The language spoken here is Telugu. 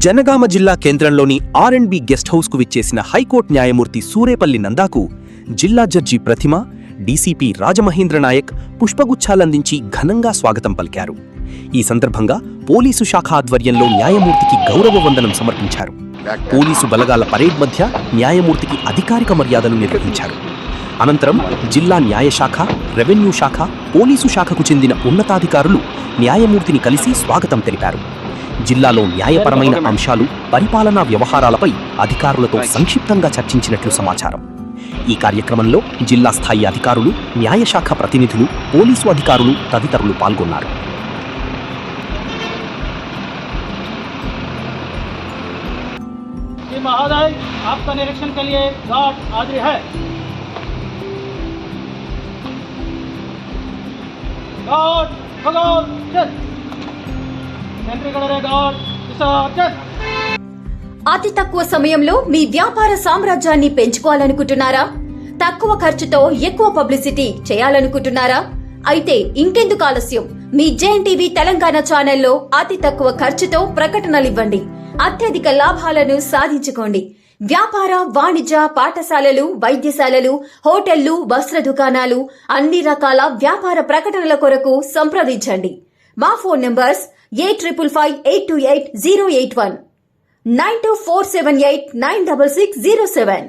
జనగామ జిల్లా కేంద్రంలోని R&B గెస్ట్ హౌస్కు విచ్చేసిన హైకోర్టు న్యాయమూర్తి సూరేపల్లి నందాకు జిల్లా జడ్జి ప్రతిమ, డీసీపీ రాజమహేంద్ర నాయక్ పుష్పగుచ్ఛాలందించి ఘనంగా స్వాగతం పలికారు. ఈ సందర్భంగా పోలీసు శాఖ ఆధ్వర్యంలో న్యాయమూర్తికి గౌరవ వందనం సమర్పించారు. పోలీసు బలగాల పరేడ్ మధ్య న్యాయమూర్తికి అధికారిక మర్యాదలు నిర్వహించారు. అనంతరం జిల్లా న్యాయశాఖ, రెవెన్యూ శాఖ, పోలీసు శాఖకు చెందిన ఉన్నతాధికారులు న్యాయమూర్తిని కలిసి స్వాగతం తెలిపారు. జిల్లాలో న్యాయపరమైన అంశాలు, పరిపాలనా వ్యవహారాలపై అధికారులతో సంక్షిప్తంగా చర్చించినట్లు సమాచారం. ఈ కార్యక్రమంలో జిల్లా స్థాయి అధికారులు, న్యాయశాఖ ప్రతినిధులు, పోలీసు అధికారులు తదితరులు పాల్గొన్నారు. महोदय, आपका निरीक्षण के लिए गार्ड हाजिर है। गार्ड भगवान चल सेंट्री कलर गार्ड चल। అతి తక్కువ సమయంలో మీ వ్యాపార సామ్రాజ్యాన్ని పెంచుకోవాలనుకుంటున్నారా? తక్కువ ఖర్చుతో ఎక్కువ పబ్లిసిటీ చేయాలనుకుంటున్నారా? అయితే ఇంకెందుకు ఆలస్యం? మీ జేఎన్టీవీ తెలంగాణ ఛానల్లో అతి తక్కువ ఖర్చుతో ప్రకటనలివ్వండి. అత్యధిక లాభాలను సాధించుకోండి. వ్యాపార, వాణిజ్య, పాఠశాలలు, వైద్యశాలలు, హోటళ్లు, వస్త్ర దుకాణాలు, అన్ని రకాల వ్యాపార ప్రకటనల కొరకు సంప్రదించండి. మా ఫోన్ నంబర్స్ 8558288081, 9247896607.